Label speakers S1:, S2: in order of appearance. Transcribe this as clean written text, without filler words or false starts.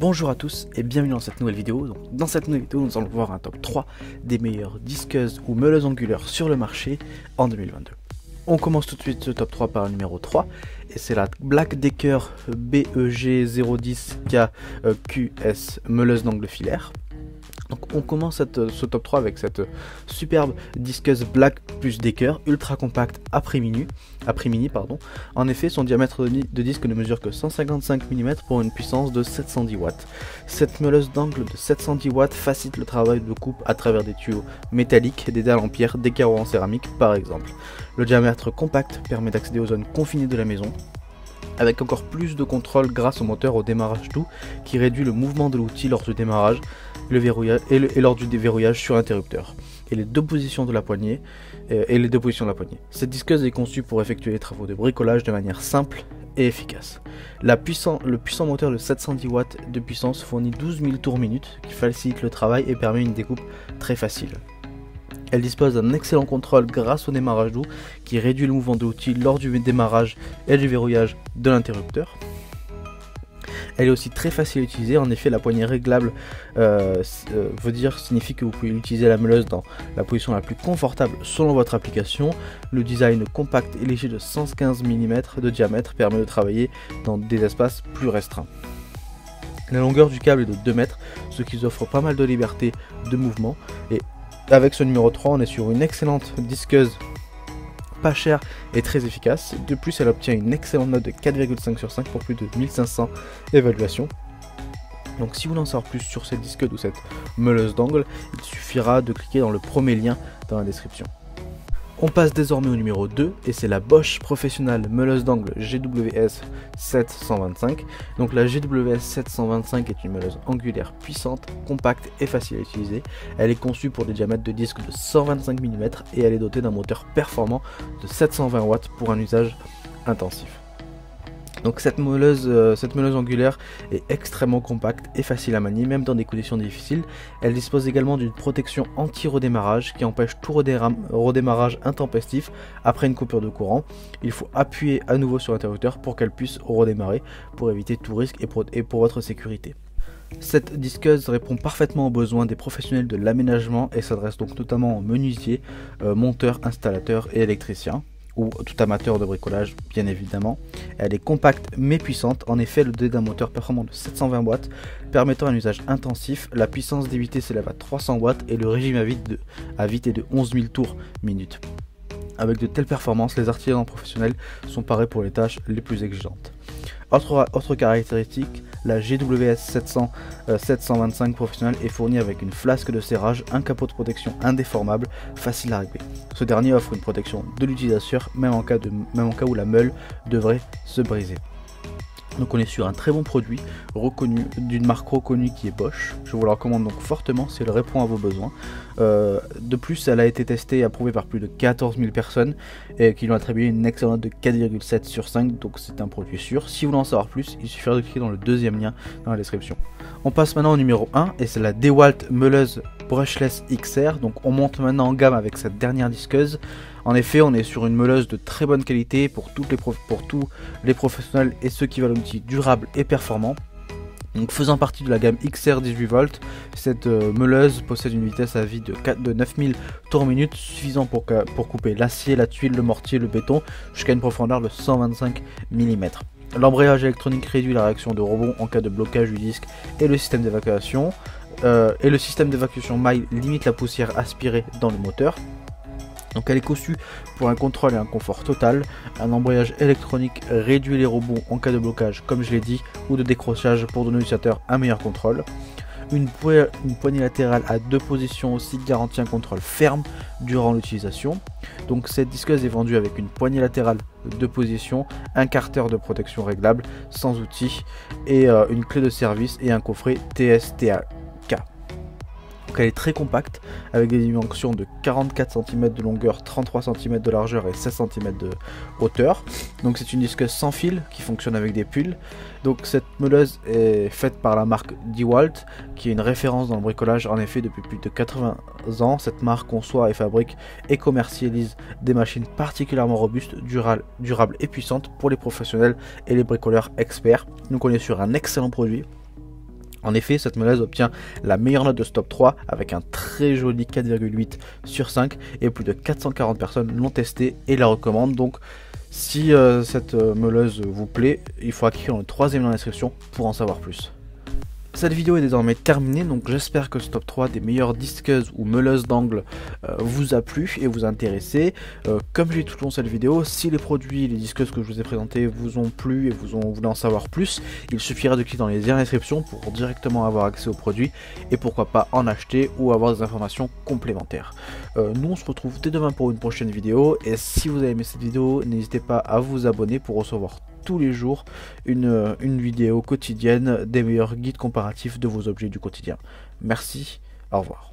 S1: Bonjour à tous et bienvenue dans cette nouvelle vidéo. Dans cette nouvelle vidéo, nous allons voir un top 3 des meilleures disqueuses ou meuleuses angulaires sur le marché en 2022. On commence tout de suite ce top 3 par le numéro 3 et c'est la Black Decker BEG010KQS meuleuse d'angle filaire. Donc on commence ce top 3 avec cette superbe disqueuse Black plus Decker ultra compacte après-mini. En effet, son diamètre de disque ne mesure que 155 mm pour une puissance de 710 watts. Cette meuleuse d'angle de 710 watts facilite le travail de coupe à travers des tuyaux métalliques, des dalles en pierre, des carreaux en céramique par exemple. Le diamètre compact permet d'accéder aux zones confinées de la maison, avec encore plus de contrôle grâce au moteur au démarrage doux qui réduit le mouvement de l'outil lors du démarrage et lors du déverrouillage sur l'interrupteur et les deux positions de la poignée. Cette disqueuse est conçue pour effectuer les travaux de bricolage de manière simple et efficace. Le puissant moteur de 710 watts de puissance fournit 12 000 tours minute qui facilite le travail et permet une découpe très facile. Elle dispose d'un excellent contrôle grâce au démarrage doux qui réduit le mouvement de l'outil lors du démarrage et du verrouillage de l'interrupteur. Elle est aussi très facile à utiliser, en effet la poignée réglable signifie que vous pouvez utiliser la meuleuse dans la position la plus confortable selon votre application. Le design compact et léger de 115 mm de diamètre permet de travailler dans des espaces plus restreints. La longueur du câble est de 2 mètres, ce qui vous offre pas mal de liberté de mouvement. Et avec ce numéro 3, on est sur une excellente disqueuse pas chère et très efficace. De plus, elle obtient une excellente note de 4,5 sur 5 pour plus de 1500 évaluations. Donc si vous voulez en savoir plus sur cette disqueuse ou cette meuleuse d'angle, il suffira de cliquer dans le premier lien dans la description. On passe désormais au numéro 2 et c'est la Bosch Professional meuleuse d'angle GWS 725. Donc la GWS 725 est une meuleuse angulaire puissante, compacte et facile à utiliser. Elle est conçue pour des diamètres de disque de 125 mm et elle est dotée d'un moteur performant de 720 watts pour un usage intensif. Donc cette meuleuse angulaire est extrêmement compacte et facile à manier, même dans des conditions difficiles. Elle dispose également d'une protection anti-redémarrage qui empêche tout redémarrage intempestif après une coupure de courant. Il faut appuyer à nouveau sur l'interrupteur pour qu'elle puisse redémarrer, pour éviter tout risque et pour votre sécurité. Cette disqueuse répond parfaitement aux besoins des professionnels de l'aménagement et s'adresse donc notamment aux menuisiers, monteurs, installateurs et électriciens, ou tout amateur de bricolage bien évidemment. Elle est compacte mais puissante, en effet le dé d'un moteur performant de 720 watts permettant un usage intensif, la puissance d'éviter s'élève à 300 watts et le régime à vide est de 11 000 tours minute. Avec de telles performances, les artisans professionnels sont parés pour les tâches les plus exigeantes. Autre caractéristique, la GWS 725 professionnelle est fournie avec une flasque de serrage, un capot de protection indéformable, facile à régler. Ce dernier offre une protection de l'utilisateur, même en cas où la meule devrait se briser. Donc on est sur un très bon produit, reconnu, d'une marque reconnue qui est Bosch. Je vous la recommande donc fortement si elle répond à vos besoins. De plus, elle a été testée et approuvée par plus de 14 000 personnes et qui lui ont attribué une excellente note de 4,7 sur 5, donc c'est un produit sûr. Si vous voulez en savoir plus, il suffira de cliquer dans le deuxième lien dans la description. On passe maintenant au numéro 1 et c'est la DeWalt meuleuse brushless XR. Donc on monte maintenant en gamme avec cette dernière disqueuse. En effet, on est sur une meuleuse de très bonne qualité pour tous les professionnels et ceux qui veulent un outil durable et performant. Donc, faisant partie de la gamme XR 18 volts, cette meuleuse possède une vitesse à vide de 9000 tours minute, suffisant pour couper l'acier, la tuile, le mortier, le béton, jusqu'à une profondeur de 125 mm. L'embrayage électronique réduit la réaction de rebond en cas de blocage du disque et le système d'évacuation. Maille limite la poussière aspirée dans le moteur. Donc elle est conçue pour un contrôle et un confort total. Un embrayage électronique réduit les rebonds en cas de blocage, comme je l'ai dit, ou de décrochage pour donner au utilisateur un meilleur contrôle. Une poignée latérale à 2 positions aussi garantit un contrôle ferme durant l'utilisation. Donc cette disqueuse est vendue avec une poignée latérale de 2 positions, un carter de protection réglable sans outils et une clé de service et un coffret TSTAK. Donc elle est très compacte avec des dimensions de 44 cm de longueur, 33 cm de largeur et 16 cm de hauteur. Donc c'est une disqueuse sans fil qui fonctionne avec des pulls. Donc cette meuleuse est faite par la marque DeWalt qui est une référence dans le bricolage. En effet, depuis plus de 80 ans, cette marque conçoit et fabrique et commercialise des machines particulièrement robustes, durables et puissantes pour les professionnels et les bricoleurs experts. Donc on est sur un excellent produit. En effet, cette meuleuse obtient la meilleure note de Stop 3 avec un très joli 4,8 sur 5 et plus de 440 personnes l'ont testée et la recommandent. Donc si cette meuleuse vous plaît, il faut cliquer dans le troisième lien en description pour en savoir plus. Cette vidéo est désormais terminée, donc j'espère que ce top 3 des meilleures disqueuses ou meuleuses d'angle vous a plu et vous a intéressé. Comme j'ai dit tout au long de cette vidéo, si les produits, les disqueuses que je vous ai présentés vous ont plu et vous voulez en savoir plus, il suffira de cliquer dans les liens en description pour directement avoir accès aux produits et pourquoi pas en acheter ou avoir des informations complémentaires. Nous on se retrouve dès demain pour une prochaine vidéo et si vous avez aimé cette vidéo, n'hésitez pas à vous abonner pour recevoir tous les jours une vidéo quotidienne des meilleurs guides comparatifs de vos objets du quotidien. Merci, au revoir.